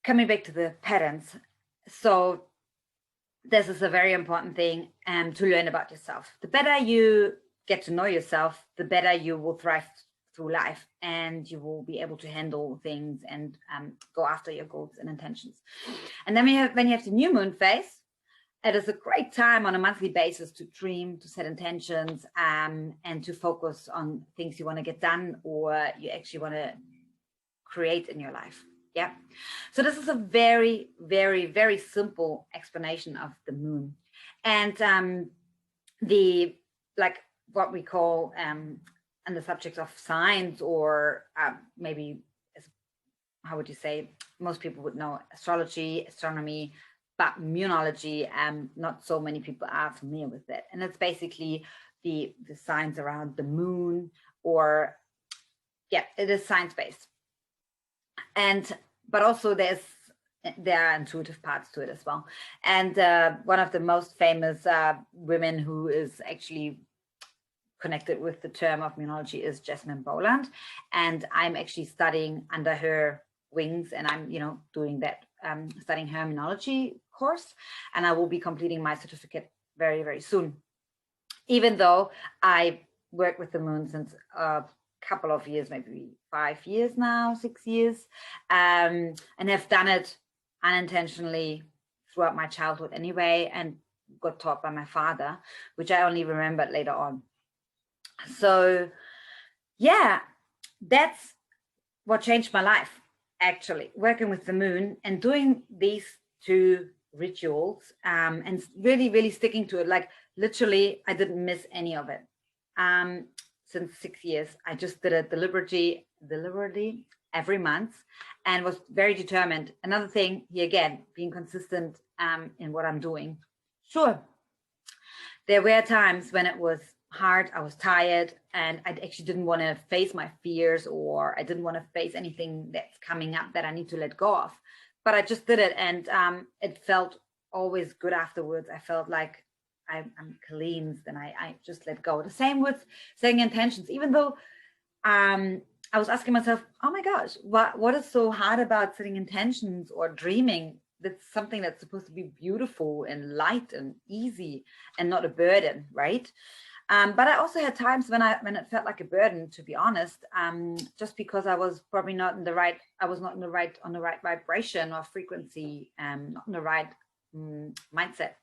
coming back to the patterns. So this is a very important thing to learn about yourself. The better you get to know yourself, the better you will thrive through life, and you will be able to handle things and go after your goals and intentions. And then when you have the new moon phase, it is a great time on a monthly basis to dream, to set intentions, and to focus on things you want to get done or you actually want to create in your life. Yeah. So this is a very, very, very simple explanation of the moon. And the, like what we call, and the subjects of science, or maybe, how would you say, most people would know astrology, astronomy, but moonology, not so many people are familiar with that. And it's basically the science around the moon, or yeah, it is science-based. And but also there are intuitive parts to it as well. And one of the most famous women who is actually connected with the term of moonology is Jasmine Boland, and I'm actually studying under her wings, and I'm doing that, studying her moonology course, and I will be completing my certificate very, very soon. Even though I work with the moon since couple of years, maybe 5 years now, 6 years, and have done it unintentionally throughout my childhood anyway, and got taught by my father, which I only remembered later on. So yeah, that's what changed my life, actually, working with the moon and doing these two rituals, and really, really sticking to it. Like literally, I didn't miss any of it. Since 6 years, I just did it deliberately every month, and was very determined. Another thing here again, being consistent in what I'm doing. Sure, there were times when it was hard, I was tired, and I actually didn't want to face my fears, or I didn't want to face anything that's coming up that I need to let go of. But I just did it, and it felt always good afterwards. I felt like I'm cleansed, and I just let go. The same with setting intentions, even though I was asking myself, oh my gosh, what is so hard about setting intentions or dreaming? That's something that's supposed to be beautiful and light and easy and not a burden, right? But I also had times when it felt like a burden, to be honest, just because I was probably not in the right, I was not on the right vibration or frequency, not in the right mindset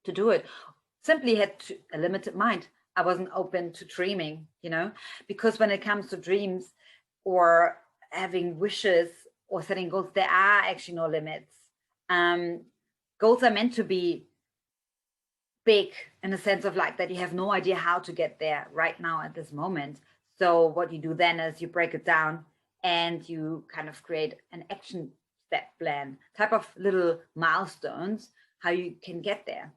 to do it. Simply had a limited mind. I wasn't open to dreaming, because when it comes to dreams or having wishes or setting goals, there are actually no limits. Goals are meant to be big in the sense of like that you have no idea how to get there right now at this moment. So what you do then is you break it down and you kind of create an action step plan, type of little milestones, how you can get there.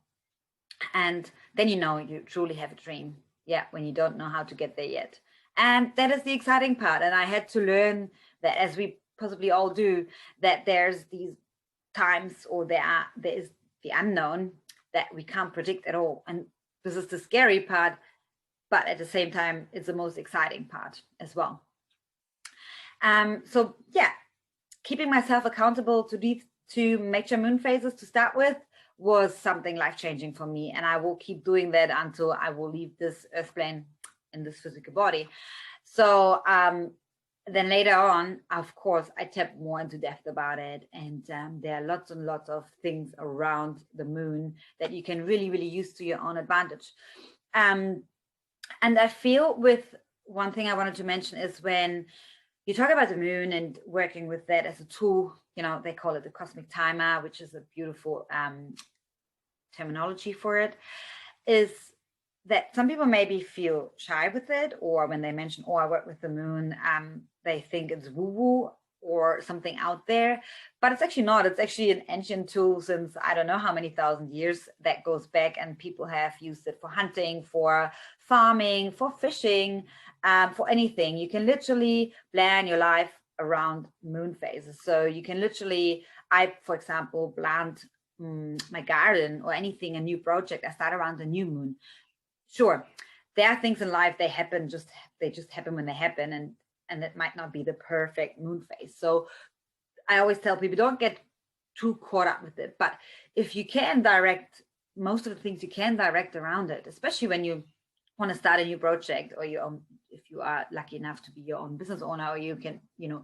And then you truly have a dream. Yeah, when you don't know how to get there yet. And that is the exciting part. And I had to learn that, as we possibly all do, that there's these times, or there is the unknown that we can't predict at all. And this is the scary part, but at the same time, it's the most exciting part as well. So yeah, keeping myself accountable to these two major moon phases to start with was something life-changing for me, and I will keep doing that until I will leave this earth plane in this physical body. So then later on, of course, I tapped more into depth about it, and there are lots and lots of things around the moon that you can really, really use to your own advantage. And I feel with one thing I wanted to mention is when you talk about the moon and working with that as a tool, they call it the cosmic timer, which is a beautiful terminology for it, is that some people maybe feel shy with it, or when they mention, oh, I work with the moon, they think it's woo-woo or something out there, but it's actually not. It's actually an ancient tool since I don't know how many thousand years that goes back, and people have used it for hunting, for farming, for fishing, for anything. You can literally plan your life around moon phases. So you can literally, for example, plant my garden or anything, a new project, I start around the new moon. Sure, there are things in life, they just happen when they happen, and it might not be the perfect moon phase. So I always tell people, don't get too caught up with it. But if you can direct most of the things, you can direct around it, especially when you want to start a new project, or if you are lucky enough to be your own business owner, or you can, you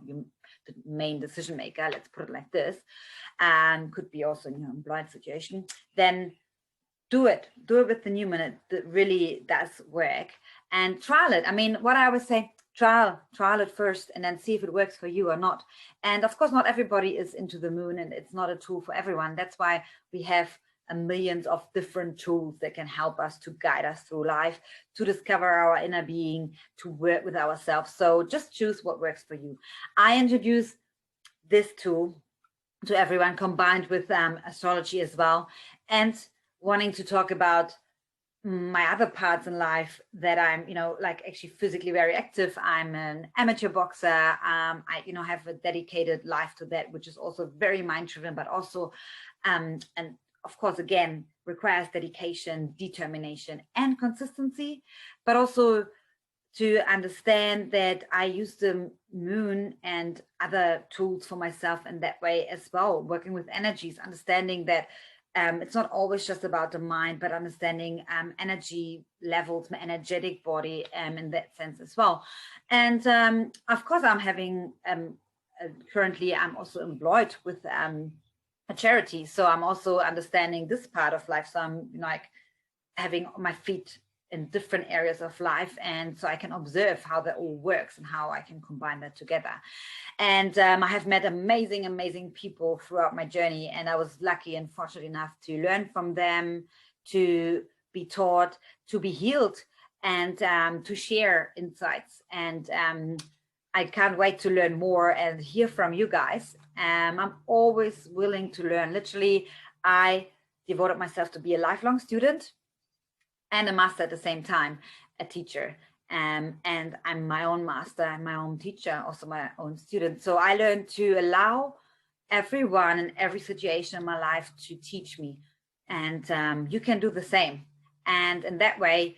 the main decision maker, let's put it like this, and could be also in your employed situation, then do it with the Newman. It really does work, and trial it. I mean, what I always say, trial it first, and then see if it works for you or not. And of course, not everybody is into the moon, and it's not a tool for everyone. That's why we have millions of different tools that can help us to guide us through life, to discover our inner being, to work with ourselves. So just choose what works for you. I introduce this tool to everyone, combined with astrology as well, and wanting to talk about my other parts in life that I'm, like actually physically very active. I'm an amateur boxer. I, have a dedicated life to that, which is also very mind driven, but also, and of course, again, requires dedication, determination, and consistency, but also to understand that I use the moon and other tools for myself in that way as well, working with energies, understanding that it's not always just about the mind, but understanding energy levels, my energetic body in that sense as well. And of course, I'm having, currently, I'm also employed with a charity. So I'm also understanding this part of life. So I'm like having my feet in different areas of life. And so I can observe how that all works and how I can combine that together. And I have met amazing, amazing people throughout my journey. And I was lucky and fortunate enough to learn from them, to be taught, to be healed, and to share insights. And I can't wait to learn more and hear from you guys. I'm always willing to learn. Literally, I devoted myself to be a lifelong student and a master at the same time, a teacher. And I'm my own master and my own teacher, also my own student. So I learned to allow everyone in every situation in my life to teach me. And you can do the same. And in that way,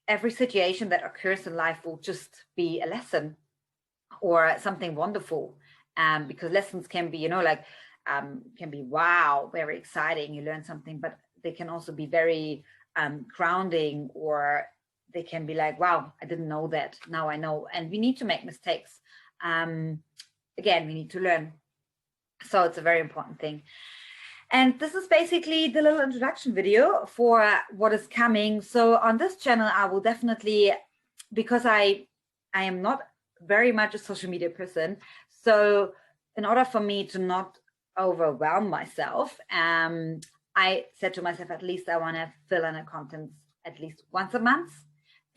every situation that occurs in life will just be a lesson or something wonderful. Because lessons can be, can be, wow, very exciting. You learn something, but they can also be very grounding, or they can be like, wow, I didn't know that. Now I know. And we need to make mistakes. Again, we need to learn. So it's a very important thing. And this is basically the little introduction video for what is coming. So on this channel, I will definitely, because I am not very much a social media person. So in order for me to not overwhelm myself, I said to myself, at least I want to fill in a content at least once a month,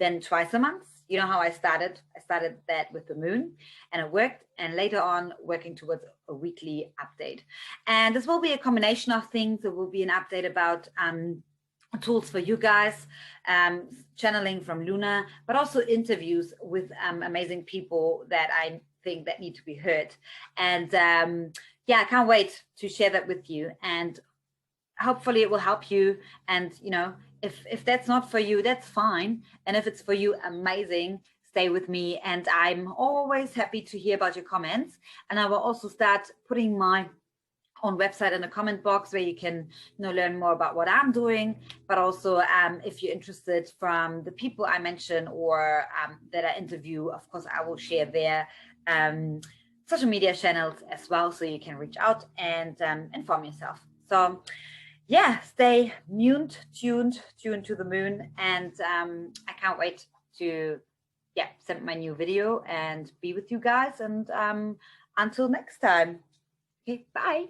then twice a month. You know how I started? I started that with the moon, and it worked. And later on, working towards a weekly update. And this will be a combination of things. There will be an update about tools for you guys, channeling from Luna, but also interviews with amazing people that I think that need to be heard. And yeah, I can't wait to share that with you. And hopefully it will help you. And if that's not for you, that's fine. And if it's for you, amazing. Stay with me. And I'm always happy to hear about your comments. And I will also start putting my own website in the comment box where you can learn more about what I'm doing, but also if you're interested from the people I mentioned or that I interview, of course I will share their social media channels as well, so you can reach out and inform yourself. So yeah, stay tuned to the moon, and I can't wait to send my new video and be with you guys. And until next time, okay, bye.